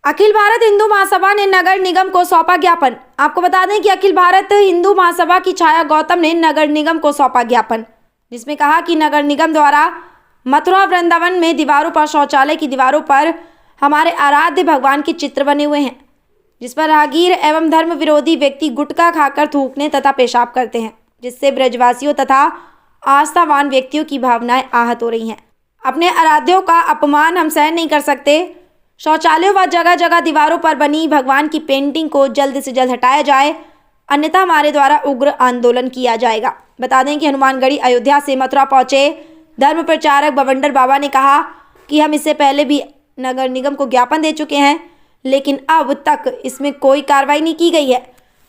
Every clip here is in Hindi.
अखिल भारत हिंदू महासभा ने नगर निगम को सौंपा ज्ञापन। आपको बता दें कि अखिल भारत हिंदू महासभा की छाया गौतम ने नगर निगम को सौंपा ज्ञापन, जिसमें कहा कि नगर निगम द्वारा मथुरा वृंदावन में दीवारों पर, शौचालय की दीवारों पर हमारे आराध्य भगवान के चित्र बने हुए हैं, जिस पर राहगीर एवं धर्म विरोधी व्यक्ति गुटखा खाकर थूकने तथा पेशाब करते हैं, जिससे ब्रजवासियों तथा आस्थावान व्यक्तियों की भावनाएं आहत हो रही हैं। अपने आराध्यों का अपमान हम सहन नहीं कर सकते। शौचालयों व जगह जगह दीवारों पर बनी भगवान की पेंटिंग को जल्द से जल्द हटाया जाए, अन्यथा हमारे द्वारा उग्र आंदोलन किया जाएगा। बता दें कि हनुमानगढ़ी अयोध्या से मथुरा पहुंचे धर्म प्रचारक बवंडर बाबा ने कहा कि हम इससे पहले भी नगर निगम को ज्ञापन दे चुके हैं, लेकिन अब तक इसमें कोई कार्रवाई नहीं की गई है।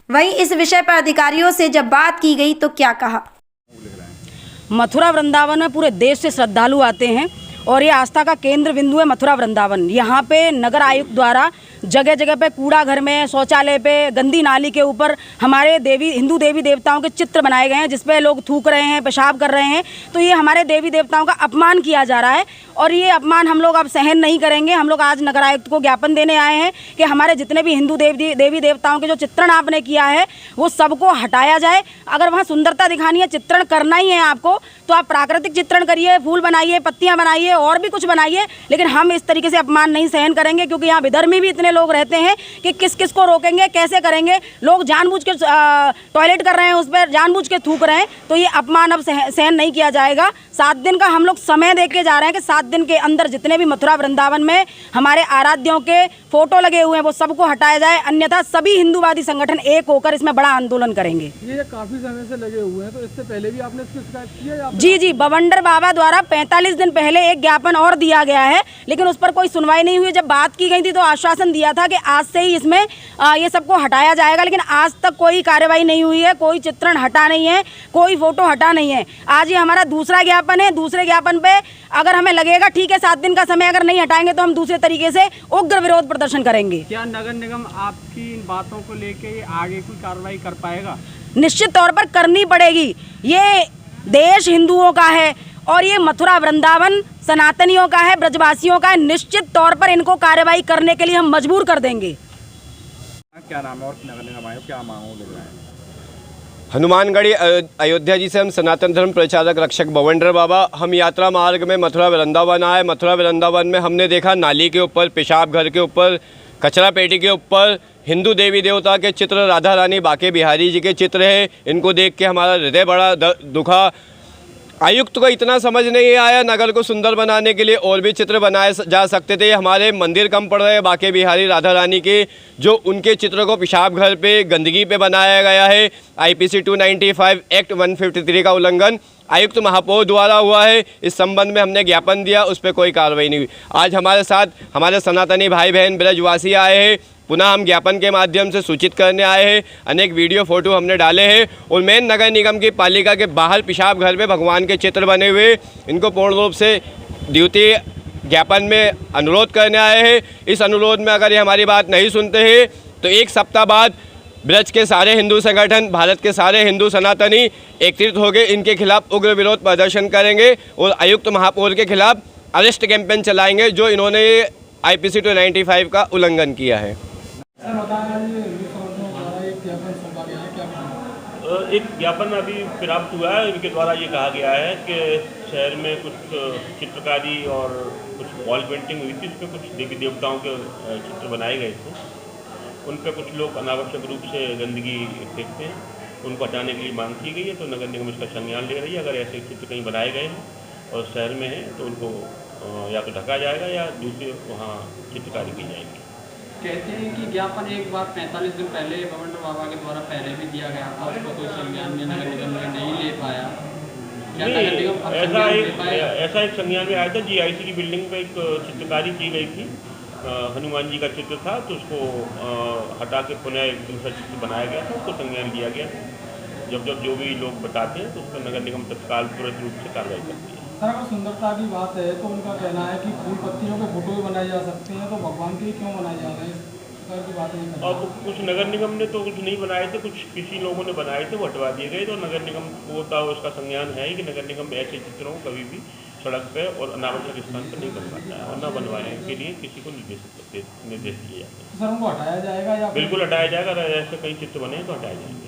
वहीं इस विषय पर अधिकारियों से जब बात की गई तो क्या कहा। मथुरा वृंदावन में पूरे देश से श्रद्धालु आते हैं और ये आस्था का केंद्र बिंदु है मथुरा वृंदावन। यहाँ पे नगर आयुक्त द्वारा जगह जगह पे कूड़ा घर में, शौचालय पे, गंदी नाली के ऊपर हमारे हिंदू देवी देवताओं के चित्र बनाए गए हैं, जिसपे लोग थूक रहे हैं, पेशाब कर रहे हैं। तो ये हमारे देवी देवताओं का अपमान किया जा रहा है और ये अपमान हम लोग अब सहन नहीं करेंगे। हम लोग आज नगर आयुक्त को ज्ञापन देने आए हैं कि हमारे जितने भी हिंदू देवी देवताओं के जो चित्रण आपने किया है वो सबको हटाया जाए। अगर वहाँ सुंदरता दिखानी है, चित्रण करना ही है आपको, तो आप प्राकृतिक चित्रण करिए, फूल बनाइए, पत्तियाँ बनाइए और भी कुछ बनाइए, लेकिन हम इस तरीके से अपमान नहीं सहन करेंगे, क्योंकि यहाँ विधर्मी भी इतने लोग रहते हैं कि किस किस को रोकेंगे, कैसे करेंगे। लोग जानबूझ के टॉयलेट कर रहे हैं, उस पर जानबूझ के थूक रहे हैं, तो ये अपमान अब सहन नहीं किया जाएगा। 7 दिन का हम लोग समय दे के जा रहे हैं कि 7 दिन के अंदर जितने भी मथुरा वृंदावन में हमारे आराध्यों के फोटो लगे हुए हैं वो सबको हटाया जाए, अन्यथा सभी हिंदूवादी संगठन एक होकर इसमें बड़ा आंदोलन करेंगे। ये काफी समय से लगे हुए हैं, तो इससे पहले भी आपने इसकी शिकायत की है? जी, बवंडर बाबा द्वारा 45 दिन पहले एक ज्ञापन और दिया गया है, लेकिन उस पर कोई सुनवाई नहीं हुई। जब बात की गई थी तो आश्वासन दिया था कि आज से ही इसमें ये सबको हटाया जाएगा, लेकिन आज तक कोई कार्रवाई नहीं हुई है, कोई चित्रण हटा नहीं है, कोई फोटो हटा नहीं है। आज ये हमारा दूसरा ज्ञापन है। दूसरे ज्ञापन पे अगर हमें लगेगा ठीक है 7 दिन का समय अगर नहीं हटाएंगे तो हम दूसरे तरीके से उग्र विरोध प्रदर्शन करेंगे। क्या नगर निगम आपकी इन बातों को लेके आगे कोई कार्रवाई कर पाएगा? निश्चित तौर पर करनी पड़ेगी। ये देश हिंदुओं का है और ये मथुरा वृंदावन सनातनियों का है, ब्रजवासियों का है। निश्चित तौर पर इनको कार्रवाई करने के लिए हम मजबूर कर देंगे। क्या नाम है और नगर निगम आए, क्या मांगों ले रहे हैं? हनुमानगढ़ी अयोध्या जी से हम सनातन धर्म प्रचारक रक्षक बवंडर बाबा। हम यात्रा मार्ग में मथुरा वृंदावन आए। मथुरा वृंदावन में हमने देखा नाली के ऊपर, पेशाब घर के ऊपर, कचरा पेटी के ऊपर हिंदू देवी देवता के चित्र, राधा रानी बाके बिहारी जी के चित्र है। इनको देख के हमारा हृदय बड़ा दुखा। आयुक्त को इतना समझ नहीं आया, नगर को सुंदर बनाने के लिए और भी चित्र बनाए जा सकते थे। हमारे मंदिर कम पड़ रहे हैं बाके बिहारी राधा रानी के, जो उनके चित्र को पेशाब घर पे, गंदगी पे बनाया गया है। IPC 295 एक्ट 153 का उल्लंघन आयुक्त महापौर द्वारा हुआ है। इस संबंध में हमने ज्ञापन दिया, उस पर कोई कार्रवाई नहीं हुई। आज हमारे साथ हमारे सनातनी भाई बहन ब्रजवासी आए हैं। पुनः हम ज्ञापन के माध्यम से सूचित करने आए हैं। अनेक वीडियो फोटो हमने डाले हैं और मेन नगर निगम की पालिका के बाहर पेशाब घर में भगवान के चित्र बने हुए, इनको पूर्ण रूप से द्वितीय ज्ञापन में अनुरोध करने आए हैं। इस अनुरोध में अगर ये हमारी बात नहीं सुनते हैं तो 1 सप्ताह बाद ब्रज के सारे हिंदू संगठन, भारत के सारे हिंदू सनातनी एकत्रित होकर इनके खिलाफ उग्र विरोध प्रदर्शन करेंगे और आयुक्त महापौर के खिलाफ अरेस्ट कैंपेन चलाएंगे, जो इन्होंने IPC 295 का उल्लंघन किया है। एक ज्ञापन अभी प्राप्त हुआ है। इनके द्वारा ये कहा गया है कि शहर में कुछ चित्रकारी और कुछ वॉल पेंटिंग हुई थी, उसमें कुछ देवी देवताओं के चित्र बनाए गए थे। उन पर कुछ लोग अनावश्यक रूप से गंदगी फेंकते हैं, उनको हटाने के लिए मांग की गई है। तो नगर निगम इसका संज्ञान ले रही है। अगर ऐसे चित्र कहीं बनाए गए हैं और शहर में हैं तो उनको या तो ढका जाएगा या दूसरे वहाँ चित्रकारी की जाएगी। कहते हैं कि ज्ञापन एक बार 45 दिन पहले बवंडर बाबा के द्वारा पहले भी दिया गया था, उसको कोई संज्ञान में नगर निगम ने नहीं ले पाया। क्या नगर निगम ऐसा एक संज्ञान में आया था। GIC की बिल्डिंग पे एक चित्रकारी की गई थी, हनुमान जी का चित्र था, तो उसको हटा के पुनः एक दूसरा चित्र बनाया गया था, उसको संज्ञान लिया गया। जब जो भी लोग बताते हैं तो उस पर नगर निगम तत्काल तुरंत रूप से कार्रवाई करती है। सर, अगर सुंदरता की बात है तो उनका कहना है कि फूल पत्तियों के फोटो भी बनाए जा सकते हैं, तो भगवान के क्यों बनाए जा रहे हैं? इस प्रकार की बातें नहीं करते। और कुछ नगर निगम ने तो कुछ नहीं बनाए थे, कुछ किसी लोगों ने बनाए थे, वो हटवा दिए गए। तो नगर निगम को होता है उसका संज्ञान है कि नगर निगम ऐसे चित्रों को कभी भी सड़क पे और अनावश्यक स्थान पर नहीं बनवाता है और न बनवाने के लिए किसी को निर्देश दिए जाते हैं। सर उनको हटाया जाएगा या बिल्कुल हटाया जाएगा। अगर ऐसे कई चित्र बने तो हटाए जाएंगे।